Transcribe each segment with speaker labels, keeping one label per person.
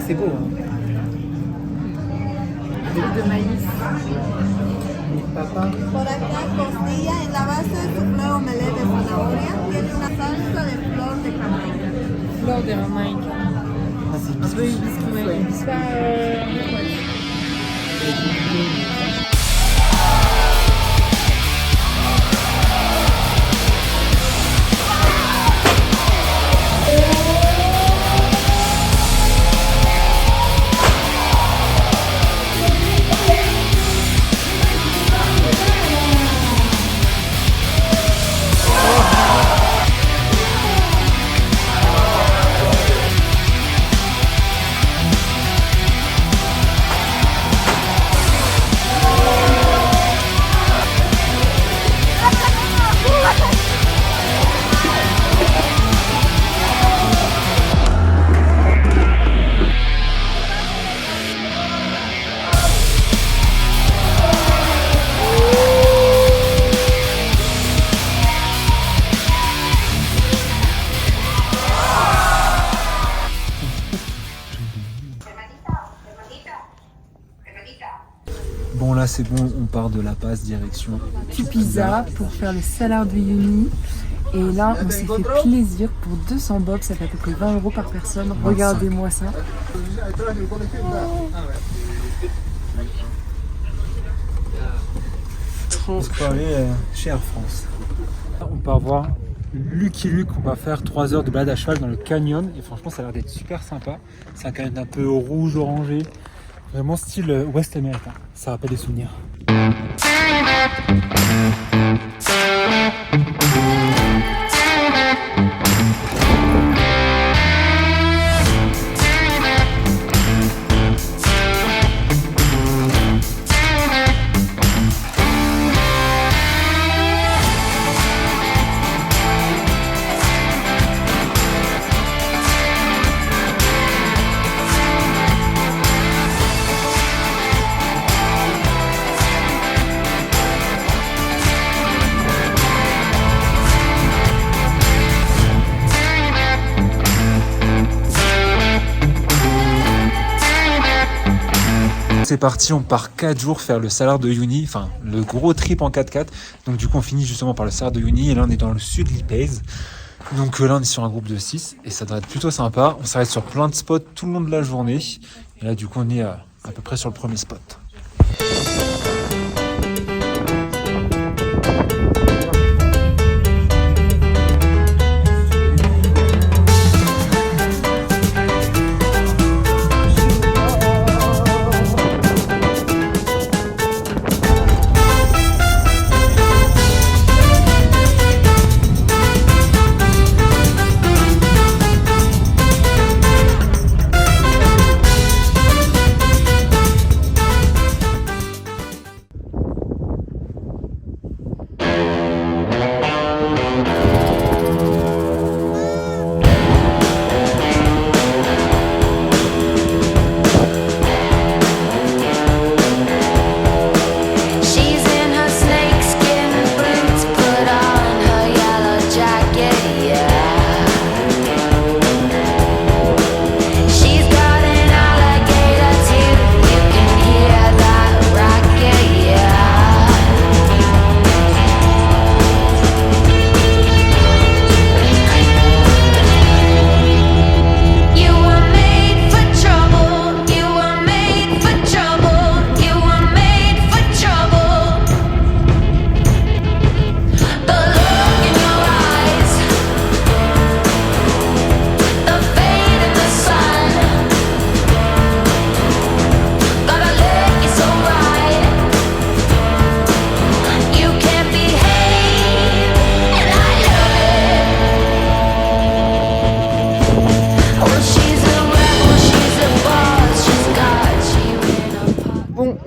Speaker 1: c'est beau. Hein.
Speaker 2: De maïs.
Speaker 1: Papa.
Speaker 3: Por acá costilla en la base de soufflé omelette de zanahoria tiene una salsa de flor de Jamaica.
Speaker 2: Fleur de Jamaïque.
Speaker 1: Ah, c'est
Speaker 2: Un peu hibiscus, ouais. Hibiscus,
Speaker 1: Bon là c'est bon, on part de La Paz direction
Speaker 2: pizza pour faire le salade de Yuni. Et là, on s'est fait plaisir pour 200 bob, ça fait à peu près 20 € par personne. Regardez-moi ça.
Speaker 1: On peut aller chez Air France. On part voir Lucky Luke, on va faire 3 heures de balade à cheval dans le canyon et franchement ça a l'air d'être super sympa. C'est un canyon un peu rouge, orangé, vraiment style West américain, ça rappelle des souvenirs. C'est parti, on part 4 jours faire le Salar de Uyuni, enfin le gros trip en 4x4. Donc du coup on finit justement par le Salar de Uyuni et là on est dans le sud de l'Ipèze. Donc là on est sur un groupe de 6 et ça doit être plutôt sympa. On s'arrête sur plein de spots tout le long de la journée. Et là du coup on est à peu près sur le premier spot.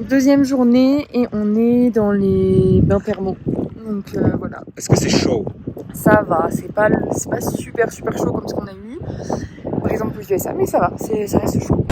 Speaker 2: Deuxième journée et on est dans les bains thermaux. Donc voilà.
Speaker 1: Est-ce que c'est chaud?
Speaker 2: Ça va, c'est pas super chaud comme ce qu'on a eu. Par exemple aux USA, mais ça va, ça reste chaud.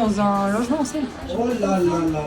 Speaker 2: dans un logement aussi.
Speaker 4: Oh là là là.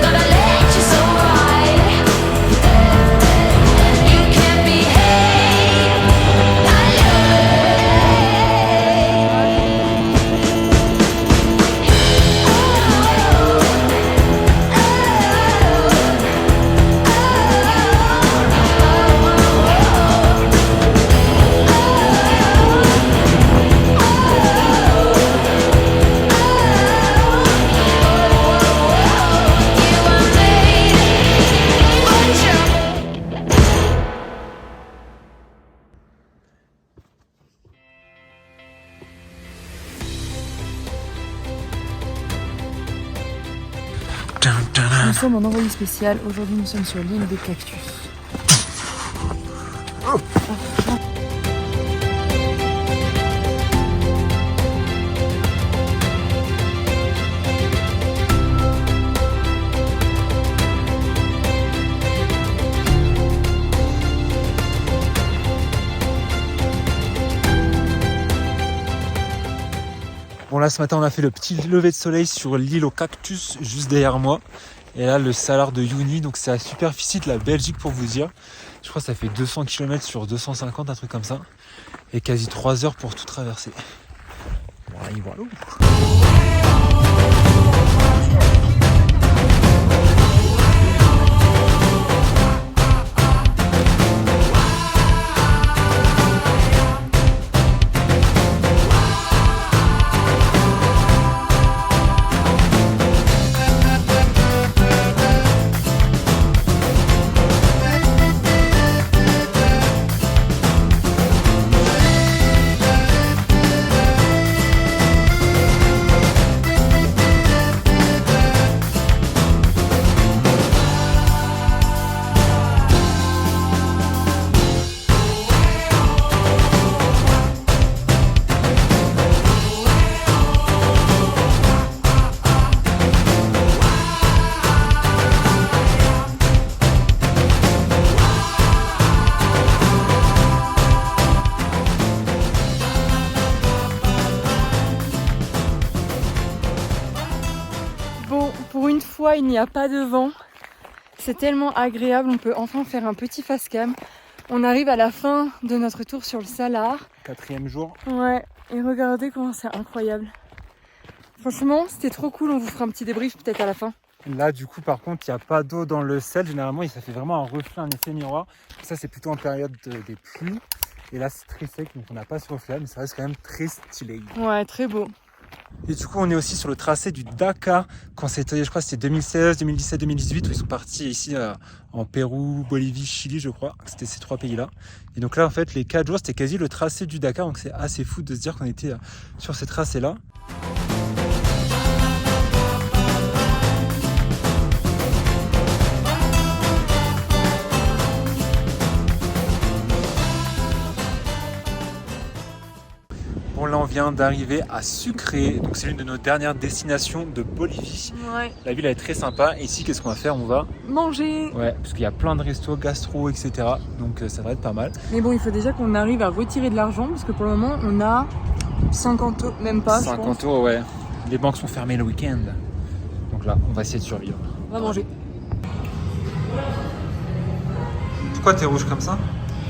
Speaker 5: Gonna let you so right. You can't behave.
Speaker 2: Nous sommes en envoyé spécial. Aujourd'hui, nous sommes sur l'île des Cactus.
Speaker 1: Bon là ce matin on a fait le petit lever de soleil sur l'île aux cactus juste derrière moi. Et là le salar de Uyuni, donc c'est la superficie de la Belgique pour vous dire. Je crois que ça fait 200 km sur 250, un truc comme ça. Et quasi 3 heures pour tout traverser. Voilà, y voilà.
Speaker 2: Bon, pour une fois, il n'y a pas de vent. C'est tellement agréable, on peut enfin faire un petit face cam. On arrive à la fin de notre tour sur le Salar.
Speaker 1: 4e jour.
Speaker 2: Ouais, et regardez comment c'est incroyable. Franchement, c'était trop cool, on vous fera un petit débrief peut-être à la fin.
Speaker 1: Là du coup par contre il n'y a pas d'eau dans le sel. Généralement ça fait vraiment un reflet, un effet miroir. Ça c'est plutôt en période des pluies. Et là c'est très sec donc on n'a pas ce reflet mais ça reste quand même très stylé.
Speaker 2: Ouais, très beau.
Speaker 1: Et du coup on est aussi sur le tracé du Dakar. Quand c'était, je crois que c'était 2016, 2017, 2018 où ils sont partis ici en Pérou, Bolivie, Chili je crois. C'était ces 3 pays là. Et donc là en fait les 4 jours c'était quasi le tracé du Dakar. Donc c'est assez fou de se dire qu'on était sur ces tracés là. Bon là on vient d'arriver à Sucre, donc c'est l'une de nos dernières destinations de Bolivie.
Speaker 2: Ouais.
Speaker 1: La ville elle est très sympa. Et ici qu'est-ce qu'on va faire? On va
Speaker 2: Manger.
Speaker 1: ouais, parce qu'il y a plein de restos, gastro, etc. Donc ça va être pas mal.
Speaker 2: Mais bon, il faut déjà qu'on arrive à retirer de l'argent parce que pour le moment, on a 50 euros, même pas.
Speaker 1: 50 euros, ouais. Les banques sont fermées le week-end. Donc là, on va essayer de survivre.
Speaker 2: On va manger.
Speaker 1: Pourquoi t'es rouge comme ça?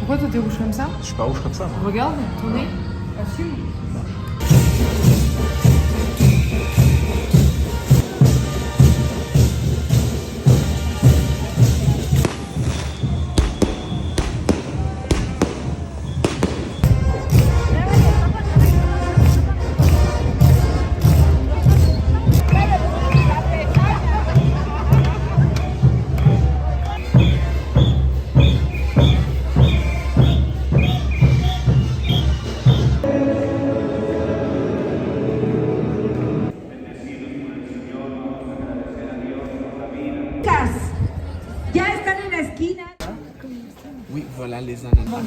Speaker 2: Pourquoi toi t'es rouge comme ça?
Speaker 1: Je suis pas rouge comme ça, moi.
Speaker 2: Regarde, ton nez. Assume.
Speaker 4: Oui, voilà les ananas.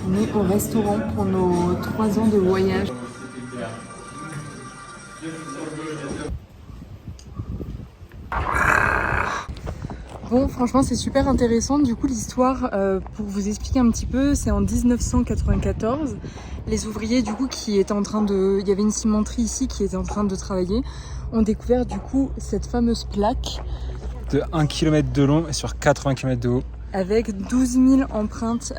Speaker 2: On est au restaurant pour nos 3 ans de voyage. Bon, franchement, c'est super intéressant. Du coup, l'histoire, pour vous expliquer un petit peu, c'est en 1994. Les ouvriers, du coup, qui étaient en train de... Il y avait une cimenterie ici qui était en train de travailler, ont découvert, du coup, cette fameuse plaque
Speaker 1: De 1 km de long et sur 80 km de haut.
Speaker 2: avec 12 000 empreintes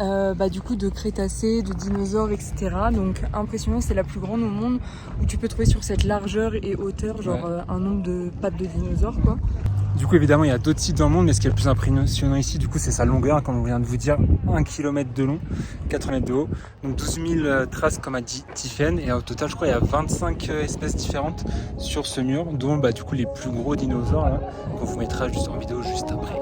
Speaker 2: du coup de crétacés, de dinosaures, etc. Donc impressionnant, c'est la plus grande au monde où tu peux trouver sur cette largeur et hauteur genre un nombre de pattes de dinosaures quoi.
Speaker 1: Du coup, évidemment, il y a d'autres sites dans le monde, mais ce qui est le plus impressionnant ici, du coup, c'est sa longueur, comme on vient de vous dire, 1 km de long, 4 mètres de haut. Donc 12 000 traces, comme a dit Tiffen, et au total, je crois, il y a 25 espèces différentes sur ce mur, dont du coup les plus gros dinosaures, là, qu'on vous mettra juste en vidéo juste après.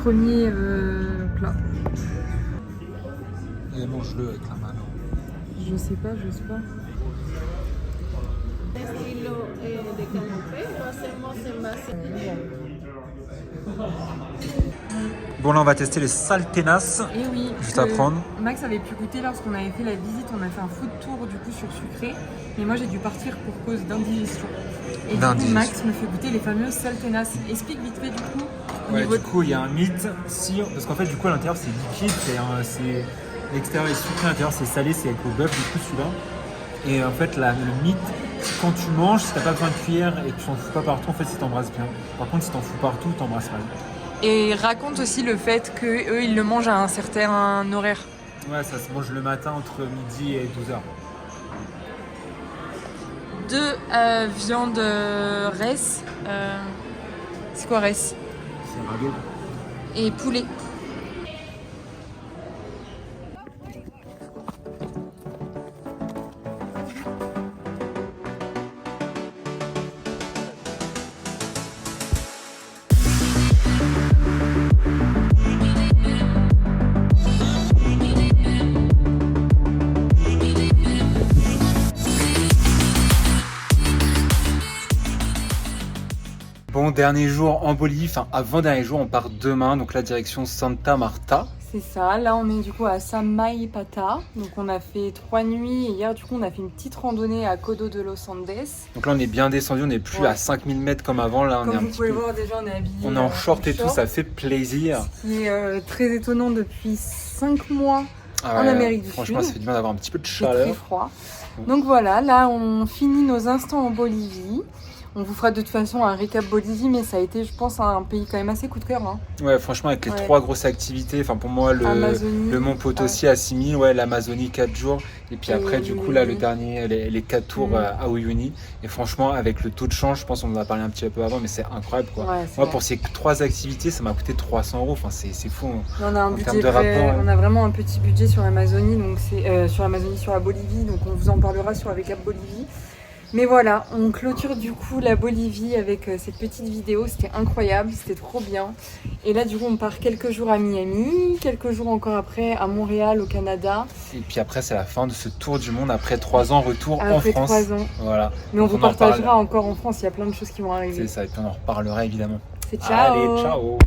Speaker 2: Premier plat.
Speaker 1: Et mange-le avec la main.
Speaker 2: Je sais pas.
Speaker 6: Estilo de canapé, lo hacemos en base.
Speaker 1: Bon, là, on va tester les saltenas.
Speaker 2: Et oui,
Speaker 1: Juste à prendre.
Speaker 2: Max avait pu goûter lorsqu'on avait fait la visite, on a fait un food tour du coup sur sucré, mais moi j'ai dû partir pour cause d'indigestion. Et du coup, Max me fait goûter les fameuses saltenas. Explique vite fait du coup.
Speaker 1: Ouais, du coup, il y a un mythe, parce qu'en fait, du coup, à l'intérieur, c'est liquide, c'est l'extérieur est sucré, à l'intérieur, c'est salé, c'est avec le bœuf, du coup, celui-là. Et en fait, le mythe, quand tu manges, si t'as pas besoin de cuillère et que tu t'en fous pas partout, en fait, si t'embrasses bien. Par contre, si t'en fous partout, t'embrasses mal.
Speaker 2: Et raconte aussi le fait qu'eux, ils le mangent à un certain horaire.
Speaker 1: Ouais, ça se mange le matin entre midi et 12h.
Speaker 2: Deux viandes res. C'est quoi res?
Speaker 1: C'est radeau.
Speaker 2: Et poulet.
Speaker 1: Bon, dernier jour en Bolivie, enfin avant-dernier jour, on part demain, donc la direction Santa Marta.
Speaker 2: C'est ça, là on est du coup à Samaipata, donc on a fait 3 nuits et hier du coup on a fait une petite randonnée à Codo de los Andes.
Speaker 1: Donc là on est bien descendu, on n'est plus à 5000 mètres comme avant, là on
Speaker 2: Comme
Speaker 1: est un
Speaker 2: vous
Speaker 1: petit
Speaker 2: pouvez
Speaker 1: peu...
Speaker 2: le voir déjà on est habillés.
Speaker 1: On est en short et tout, ça fait plaisir.
Speaker 2: Ce qui est très étonnant depuis 5 mois
Speaker 1: Ah
Speaker 2: en
Speaker 1: ouais,
Speaker 2: Amérique du
Speaker 1: franchement
Speaker 2: Sud.
Speaker 1: ça fait du bien d'avoir un petit peu de
Speaker 2: C'est très
Speaker 1: chaleur.
Speaker 2: froid. Donc voilà, là on finit nos instants en Bolivie. On vous fera de toute façon un récap Bolivie, mais ça a été, je pense, un pays quand même assez coup de cœur. Hein.
Speaker 1: Ouais, franchement, avec les 3 grosses activités, enfin pour moi, le Mont Potosí à 6000, ouais, l'Amazonie 4 jours, et puis après, du coup, là, le dernier, les 4 tours à Uyuni. Et franchement, avec le taux de change, je pense qu'on en a parlé un petit peu avant, mais c'est incroyable, quoi.
Speaker 2: Ouais,
Speaker 1: moi, pour ces 3 activités, ça m'a coûté 300 €, enfin, c'est fou. Hein.
Speaker 2: On a un budget on a vraiment un petit budget sur l'Amazonie, donc c'est sur la Bolivie, donc on vous en parlera sur la récap Bolivie. Mais voilà, on clôture du coup la Bolivie avec cette petite vidéo, c'était incroyable, c'était trop bien. Et là du coup on part quelques jours à Miami, quelques jours encore après à Montréal au Canada.
Speaker 1: Et puis après c'est la fin de ce tour du monde, après 3 ans, retour en
Speaker 2: après
Speaker 1: France.
Speaker 2: 3 ans.
Speaker 1: Voilà.
Speaker 2: Mais on vous partagera encore en France, il y a plein de choses qui vont arriver.
Speaker 1: C'est ça, et puis on en reparlera évidemment.
Speaker 2: C'est ciao.
Speaker 1: Allez, ciao.